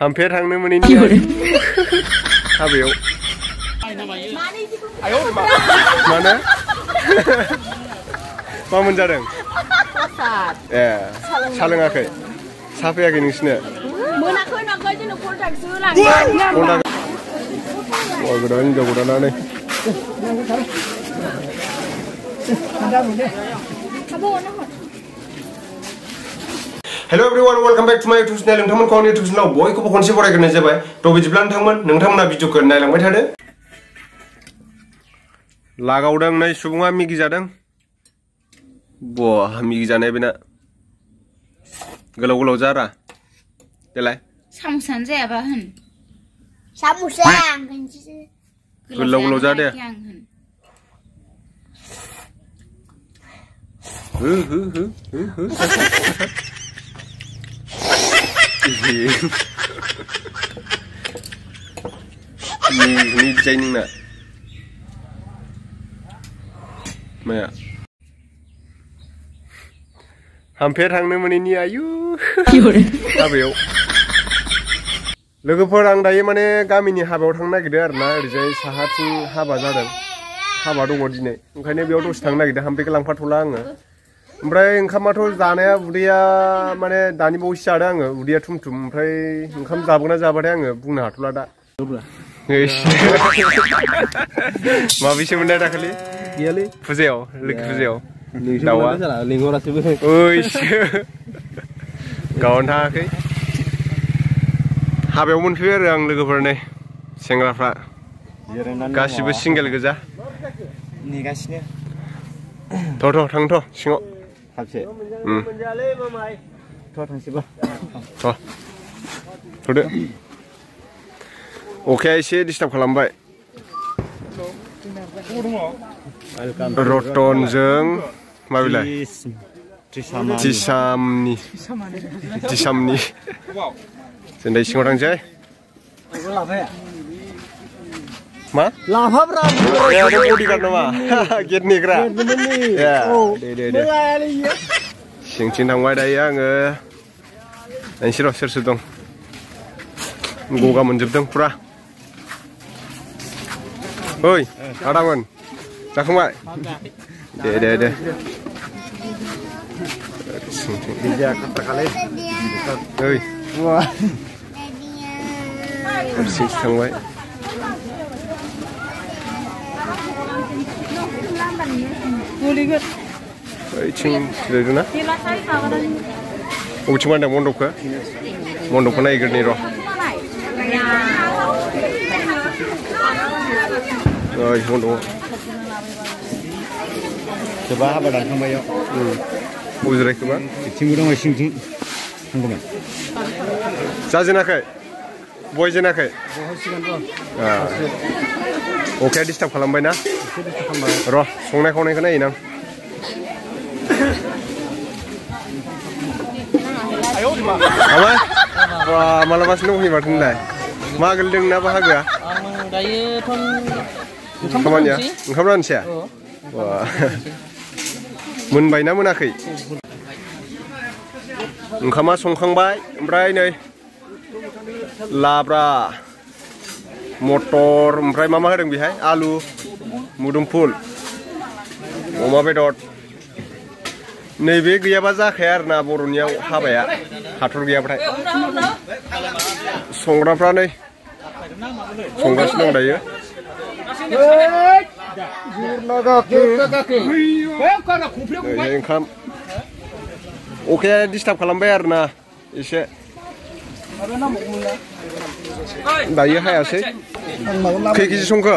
हामफेर थांनो मोनैनि हाबायाव मानो मा मोनजादों ए सा लोङाखै सा फैयाखै नोंसिनो मोनाखै जोंनो कन्ट्राक्टसो लांदों गोदान हिनजाव गोदानानै hello everyone welcome back to my YouTube channel नोंथांमोनखौ आंनि यूट्यूब चैनलाव बयखौबो खनसे बरायग्रोनाय जाबाय थ' बिदिब्ला नोंथांमोना भिडिअखौ नायलांबाय थादो लागावदों नै सुबुङा मिगि जादों बहा मिगि जानाय बेना गोलाव गोलाव जारा देलाय सामुसानो जायाबा होन सामुसा गोलाव गोलाव जा दे हो ni desain na maya hampir थांनो मोनैनि आयु हाबायाव लोगोफोर आं दायो माने गामिनि हाबायाव थांनो नागिरदों आरोना ओरैजाय साहाथिं हाबा जादों हाबा दङ दिनै ओंखायनो बेयाव दसे थांनो नागिरदों हाम्फेखौ लांफाथ'ला आङो ओमफ्राय ओंखामाथ' जानाया उदैया माने दानि बावैसो जादों आङो उदैया थुमथुम ओमफ्राय ओंखाम जाबोना जाबाथाय आङो बुंनो हाथ'ला दा माबैसो मोननाय दाखालि गैयालै फुजायाव लोखि फुजायाव दाउआ लिंहरासैबो ओइसो गावनो थाङाखै हाबायाव मोनफैबाय आरो आं लोगोफोर नै सेंग्राफ्रा गासिबो सिंगेल गोजा नेगासिनो थ' थांथ' सिङाव हाबसे थ' थांसैबा थ'दो अखाया एसे डिस्टार्ब खालामबाय रतनजों माबिलाय तिसामनि जों दायो सिङाव थांसै मा लाफाब्रा बडिगार्ड नामा गेट नेग्रा दे सिंथिं थांबाय दायो आङो नायनोसै र' सोर सोर दं गगा मोनजोबदों फुरा ओइ आदामोन जाखांबाय दे ओइ सिंथि थांबाय ओइथिं जिरायदोंना बबेथिं बानदों मन्दपखौ नायग्रोनि र' ओइ मन्दपआव सोरबा हाबा दानखांबाय बबे जिरायखोबा बिथिंबो दङ सिंथिं थांगौमोन जाजेनाखै बय जेनाखै अखाया डिस्टार्ब खालामबाय ना र' संनाय खावनायखौ नायोना मालाबासो दंहैयो माथो होनलाय मा गोलैदों ना बाहागोआ खामानिया ओंखाम रानसैया मोनबाय ना मोनाखै ओंखामा संखांबाय ओमफ्राय नै लाब्रा मटर ओमफ्राय मा होदों बेहाय आलु मुदुमफुल अमा बेदर नैबे गैयाबा जाखाया आरोना बर'नियाव हाबाया हाथर गैयाबाथाय संग्राफ्रा नै संगासिनो दं दायो ओंखाम अखाया डिस्टार्ब खालामबाय आरोना एसे दायो हायासै खै केजि संखो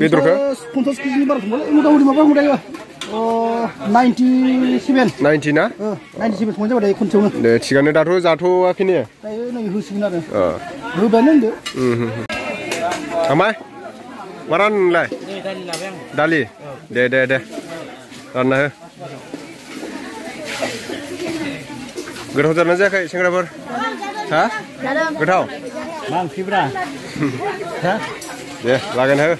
बेदरखौ 50 केजिनि बारा संबाय मथा-मथि माबा हमदायो 97 ना 97 संनाय जाबाय खनसेयावनो दे थिगानो दाथ' जाथ'वाखै ने दायो नै होसिगोन आरो होबायानो होनदो आमाय मा रानो नोंलाय दालि दे रानना हो गोथाव जादोंना जायाखै सेंग्राफोर हा गोथाव मा ओंख्रिब्रा दे लागायना हो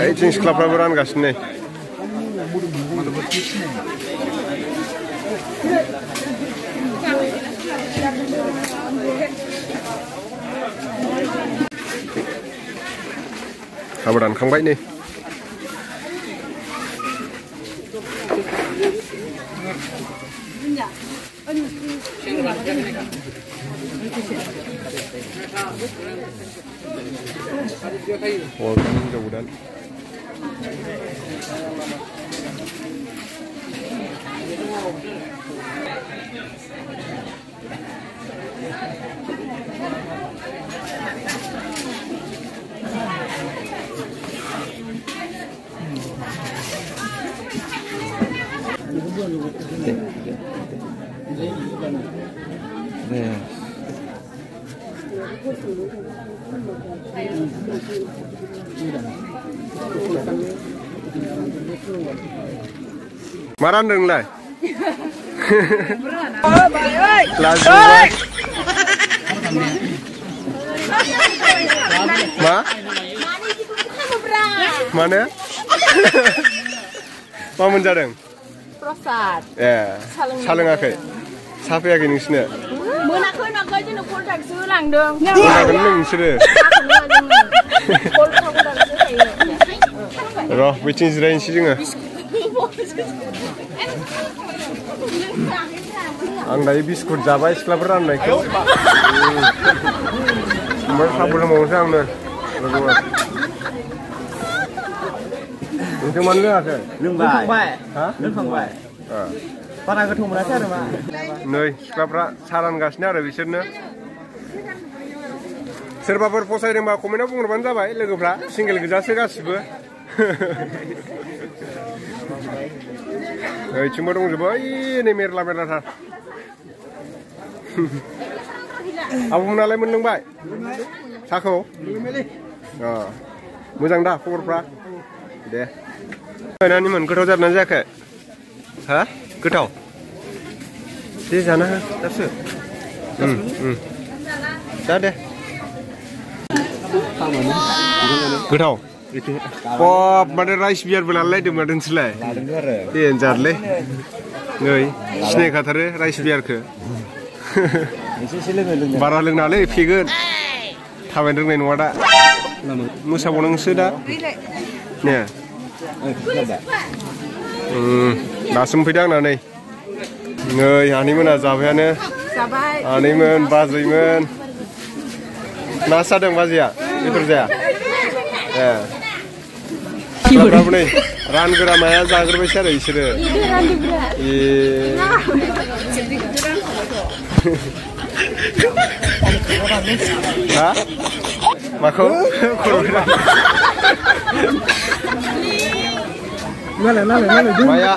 ओइथिं सिख्लाफ्राबो रानगासिनो नै हाबा दानखांबाय नै हिनजाव गोदान मा रानदों नोंलाय? लाजोबबाय मा? मानो? मा मोनजादों? प्रसाद ए सा लोङाखै? सा फैयाखै नोंसिनो? मोनाखै नाखै जोंनो कलटाकसो होलांदों मोनागोन नोंसोरो र' बैथिं जिरायनोसै जोङो आं दायो बिस्कुट जाबाय सिख्लाफोर राननायखौ ओमफ्राय साबो लोंबावनोसै आंनो लोगोफोर नोंथां मानो लोङाखै? लोंखांबाय लोंखांबाय बारा गोथाव मोनाखै आरो मा नै सिख्लाफ्रा सा रानगासिनो आरो बिसोरनो सोरबाफोर फसायदोंबा कमेन्टआव बुंहरबानो जाबाय लोगोफ्रा सिंगेल गोजासो गासिबो ओइथिंबो दंजोबो ओइ नै मेरला मेरलाथार आब'मोनालाय मोनलोंबाय साखौ मोजां दा खबरफ्रा दे नानिमोन गोथाव जादोंना जायाखै हा गोथाव दे जाना हो दासो जा दे गोथाव बाब माने राइस बियारबो लालायदोंमोन नोंसोरलाय देनजारलै नै सिनायखाथारो राइस बियारखौ बारा लोंनालै फेगोन थाबायनो रोंनाय नङा दा मोसाबावनांसो दा ने दासो मोनफैदों आंना नै आनैमोना जाबायानो आनैमोन बाजैमोन ना जादों बाजैया बेदर जाया ए सिख्लाफ्राबो नै रानगोरामाया जाग्रोबायसो आरो बिसोरो हा माखौ माया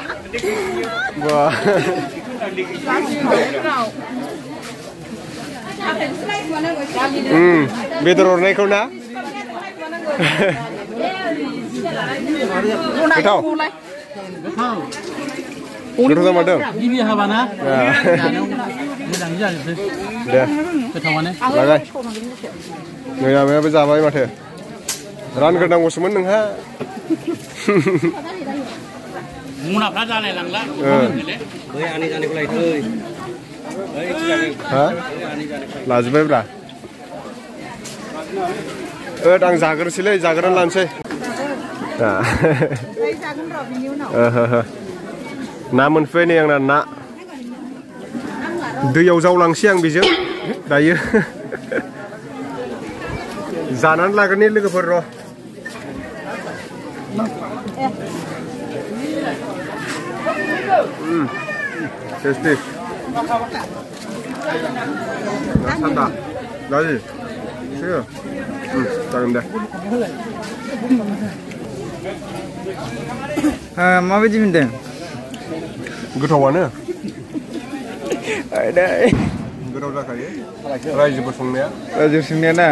बेदर हरनायखौ ना गोथाव गोथाव जामारदों गिबि हाबाना मोजाङै जाजोबदों दे गोथावानो लागाय नै आमायाबो जाबाय माथो रानग्रोनांगौसोमोन नोंहा मुनाफ्रा जालाय लांला बै आनै जानायखौ लायथै हा लाजोब्बायब्रा आं जाग्रोसैलै जाग्रोनानै लानोसै ना मोनफैबाय नै आंना ना दैयाव जावलांसै आं बेजों दायो जानानै लाग्रोनि लोगोफोर र' टेस्टि थान्दा गाज्रि जागोन दे माबायदि मोनदों गोथावानो गोथाव जाखायो रायजोफोर संनाया ना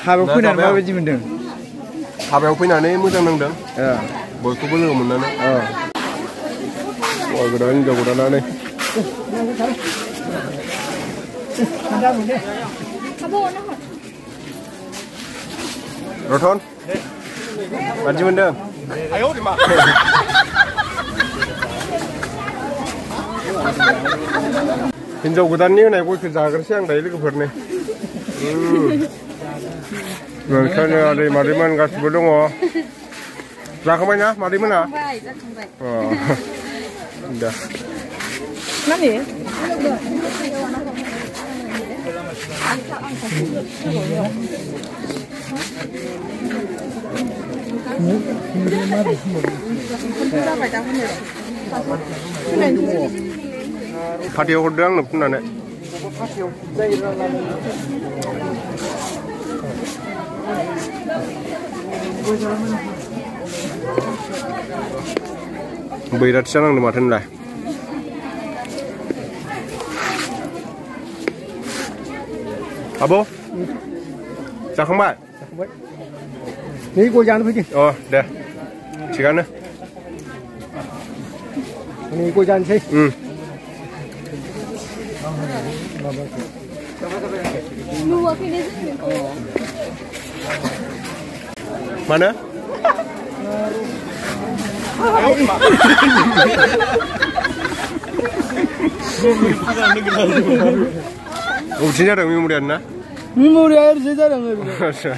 हाबायाव फैनानै माबायदि मोनदों हाबायाव फैनानै मोजां नांदों बयखौबो लोगो मोननानै हौवा गोदान हिनजाव गोदानानै रथ'न मादि मोनदों हिनजाव गोदाननि होनाय गयखौ जाग्रोसै आं दायो लोगोफोरनो नोंसोरनि आदै मादैमोन गासिबो दङ जाखांबाय ना मादैमोना दे Nani? फाटियाव हरदो आंनो फुननानै बैराथि जानांदों माथो होनलाय आब' जाखांबाय नै गय जानो फैदों अ दे थिगानो नै गय जानोसै मानो बबेथिं जादों मेम'रियानो ना मेम'रिया ओरैजाय जादों ओरैजाय आच्छा